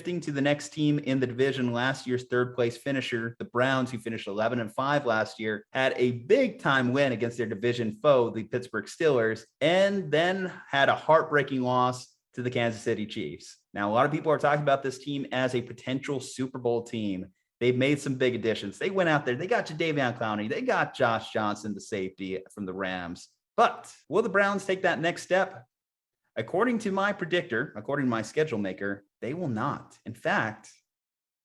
shifting to the next team in the division, last year's third place finisher, the Browns, who finished 11-5 last year, had a big time win against their division foe, the Pittsburgh Steelers, and then had a heartbreaking loss to the Kansas City Chiefs. Now, a lot of people are talking about this team as a potential Super Bowl team. They've made some big additions. They went out there. They got Jadeveon Clowney. They got Josh Johnson, the safety from the Rams. But will the Browns take that next step? According to my predictor, according to my schedule maker, they will not. In fact,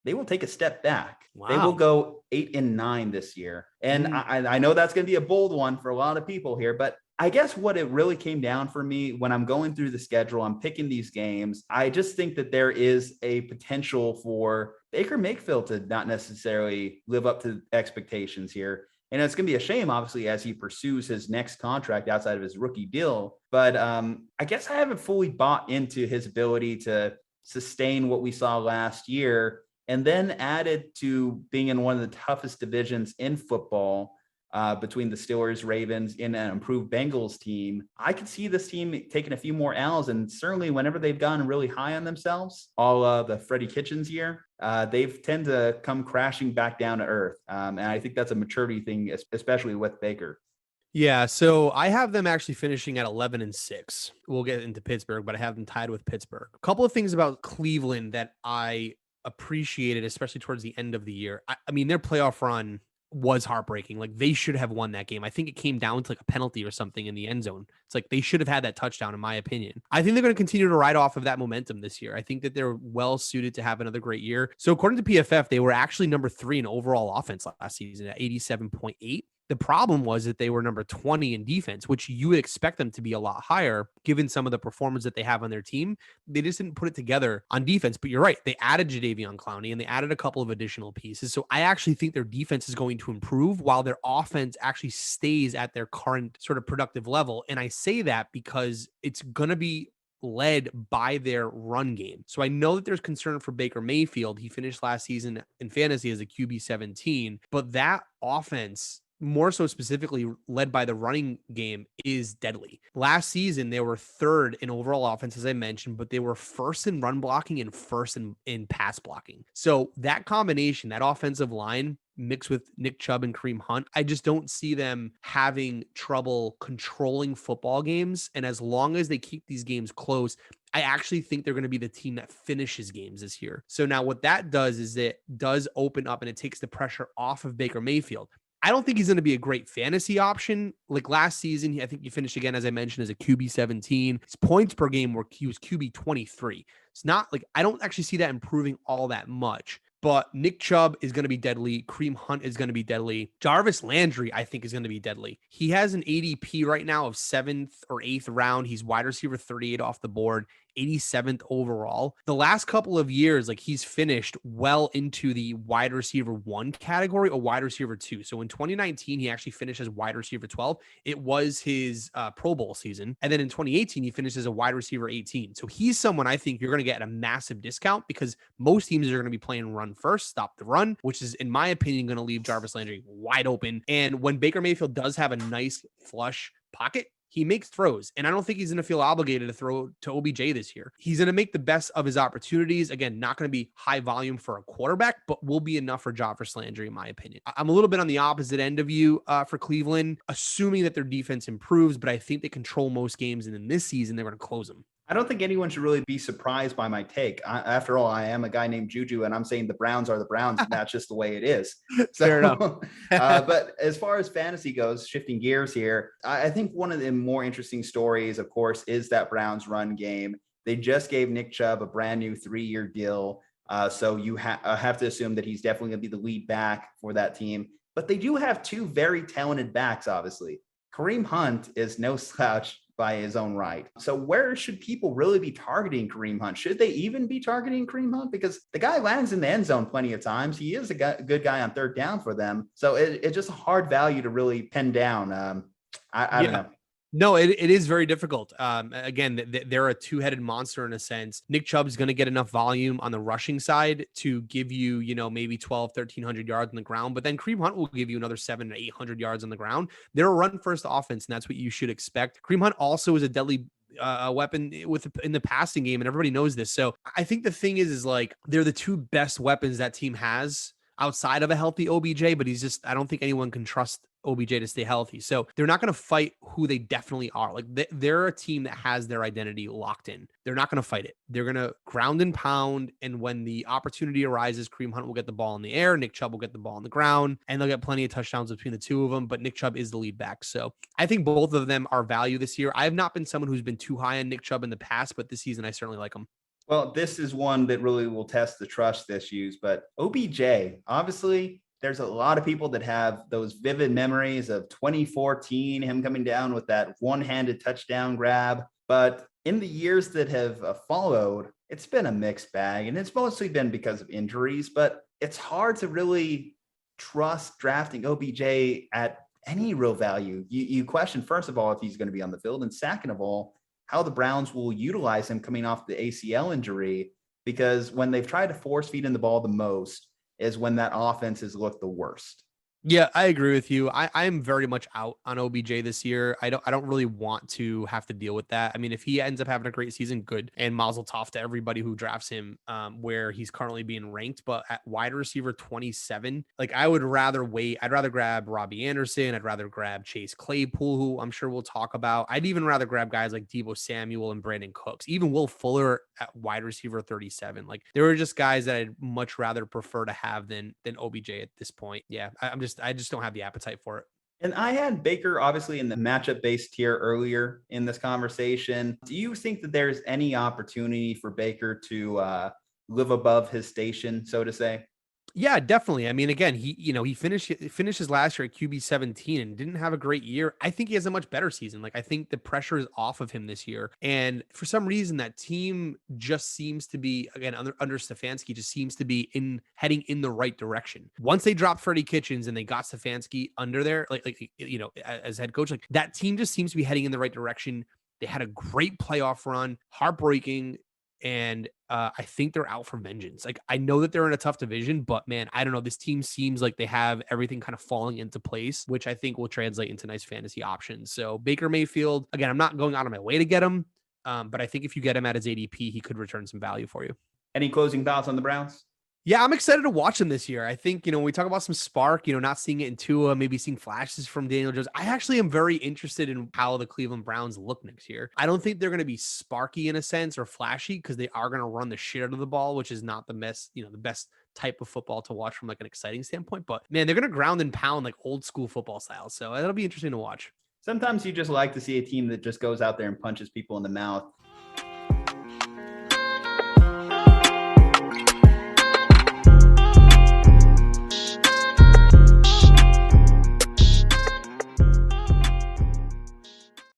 they will take a step back. Wow. They will go 8-9 this year. And I know that's going to be a bold one for a lot of people here, but I guess what it really came down for me when I'm going through the schedule, I'm picking these games. I just think that there is a potential for Baker Mayfield to not necessarily live up to expectations here. And it's going to be a shame, obviously, as he pursues his next contract outside of his rookie deal. But I guess I haven't fully bought into his ability to sustain what we saw last year, and then added to being in one of the toughest divisions in football between the Steelers, Ravens, and an improved Bengals team. I could see this team taking a few more L's, and certainly whenever they've gone really high on themselves, all the Freddie Kitchens year, they've tend to come crashing back down to earth. And I think that's a maturity thing, especially with Baker. Yeah, so I have them actually finishing at 11-6. We'll get into Pittsburgh, but I have them tied with Pittsburgh. A couple of things about Cleveland that I appreciated, especially towards the end of the year. I mean, their playoff run was heartbreaking. Like, they should have won that game. I think it came down to like a penalty or something in the end zone. It's like they should have had that touchdown, in my opinion. I think they're going to continue to ride off of that momentum this year. I think that they're well suited to have another great year. So according to PFF, they were actually number 3 in overall offense last season at 87.8. The problem was that they were number 20 in defense, which you would expect them to be a lot higher given some of the performance that they have on their team. They just didn't put it together on defense. But you're right. They added Jadeveon Clowney and they added a couple of additional pieces. So I actually think their defense is going to improve while their offense actually stays at their current sort of productive level. And I say that because it's going to be led by their run game. So I know that there's concern for Baker Mayfield. He finished last season in fantasy as a QB 17, but that offense, more so specifically led by the running game, is deadly. Last season, they were 3rd in overall offense, as I mentioned, but they were 1st in run blocking and 1st in pass blocking. So that combination, that offensive line mixed with Nick Chubb and Kareem Hunt, I just don't see them having trouble controlling football games. And as long as they keep these games close, I actually think they're going to be the team that finishes games this year. So now what that does is it does open up and it takes the pressure off of Baker Mayfield. I don't think he's going to be a great fantasy option. Like last season, I think he finished again, as I mentioned, as a QB 17. His points per game were he was QB 23. It's not like, I don't actually see that improving all that much. But Nick Chubb is going to be deadly. Kareem Hunt is going to be deadly. Jarvis Landry, I think, is going to be deadly. He has an ADP right now of 7th or 8th round. He's wide receiver 38 off the board, 87th overall. The last couple of years, like, he's finished well into the wide receiver 1 category or wide receiver 2. So in 2019, he actually finished as wide receiver 12. It was his Pro Bowl season. And then in 2018, he finished as a wide receiver 18. So he's someone I think you're going to get at a massive discount because most teams are going to be playing run first, stop the run, which is, in my opinion, going to leave Jarvis Landry wide open. And when Baker Mayfield does have a nice flush pocket, he makes throws. And I don't think he's going to feel obligated to throw to OBJ this year. He's going to make the best of his opportunities. Again, not going to be high volume for a quarterback, but will be enough for Jarvis Landry, in my opinion. I'm a little bit on the opposite end of you for Cleveland, assuming that their defense improves, but I think they control most games. And in this season, they're going to close them. I don't think anyone should really be surprised by my take. After all, I am a guy named Juju, and I'm saying the Browns are the Browns, and that's just the way it is. So, fair enough. But as far as fantasy goes, shifting gears here, I think one of the more interesting stories, of course, is that Browns run game. They just gave Nick Chubb a brand new 3-year deal. So you have to assume that he's definitely going to be the lead back for that team. But they do have 2 very talented backs, obviously. Kareem Hunt is no slouch by his own right. So where should people really be targeting Kareem Hunt? Should they even be targeting Kareem Hunt? Because the guy lands in the end zone plenty of times. He is a good guy on 3rd down for them. So it's just a hard value to really pin down. I don't know. No, it is very difficult. Again, they're a 2-headed monster in a sense. Nick Chubb is going to get enough volume on the rushing side to give you, maybe 1,300 yards on the ground. But then Kareem Hunt will give you another 700 to 800 yards on the ground. They're a run-first offense, and that's what you should expect. Kareem Hunt also is a deadly a weapon in the passing game, and everybody knows this. So I think the thing is like they're the two best weapons that team has outside of a healthy OBJ, but I don't think anyone can trust OBJ to stay healthy. So they're not going to fight who they definitely are. Like they're a team that has their identity locked in. They're not going to fight it. They're going to ground and pound. And when the opportunity arises, Kareem Hunt will get the ball in the air. Nick Chubb will get the ball on the ground, and they'll get plenty of touchdowns between the two of them. But Nick Chubb is the lead back. So I think both of them are value this year. I have not been someone who's been too high on Nick Chubb in the past, but this season I certainly like him. Well, this is one that really will test the trust issues, but OBJ, obviously, there's a lot of people that have those vivid memories of 2014, him coming down with that one-handed touchdown grab. But in the years that have followed, it's been a mixed bag, and it's mostly been because of injuries, but it's hard to really trust drafting OBJ at any real value. You question, first of all, if he's going to be on the field, and second of all, how the Browns will utilize him coming off the ACL injury, because when they've tried to force feed in the ball the most is when that offense has looked the worst. Yeah, I agree with you. I am very much out on OBJ this year. I don't really want to have to deal with that. I mean, if he ends up having a great season, good. And mazel tov to everybody who drafts him where he's currently being ranked. But at wide receiver 27, like I would rather wait. I'd rather grab Robbie Anderson. I'd rather grab Chase Claypool, who I'm sure we'll talk about. I'd even rather grab guys like Deebo Samuel and Brandon Cooks, even Will Fuller at wide receiver 37. Like there are just guys that I'd much rather prefer to have than OBJ at this point. Yeah, I just don't have the appetite for it. And I had Baker obviously in the matchup based tier earlier in this conversation. Do you think that there's any opportunity for Baker to live above his station, so to say? Yeah, definitely. I mean, again, he finishes last year at QB 17 and didn't have a great year. I think he has a much better season. Like I think the pressure is off of him this year. And for some reason that team just seems to be, again, under Stefanski, just seems to be heading in the right direction. Once they dropped Freddie Kitchens and they got Stefanski under there, as head coach, like that team just seems to be heading in the right direction. They had a great playoff run, heartbreaking. And I think they're out for vengeance. Like I know that they're in a tough division, but man, I don't know. This team seems like they have everything kind of falling into place, which I think will translate into nice fantasy options. So Baker Mayfield, again, I'm not going out of my way to get him, but I think if you get him at his ADP, he could return some value for you. Any closing thoughts on the Browns? Yeah, I'm excited to watch him this year. I think, when we talk about some spark, not seeing it in Tua, maybe seeing flashes from Daniel Jones. I actually am very interested in how the Cleveland Browns look next year. I don't think they're going to be sparky in a sense or flashy because they are going to run the shit out of the ball, which is not the best type of football to watch from like an exciting standpoint. But man, they're going to ground and pound like old school football style. So that'll be interesting to watch. Sometimes you just like to see a team that just goes out there and punches people in the mouth.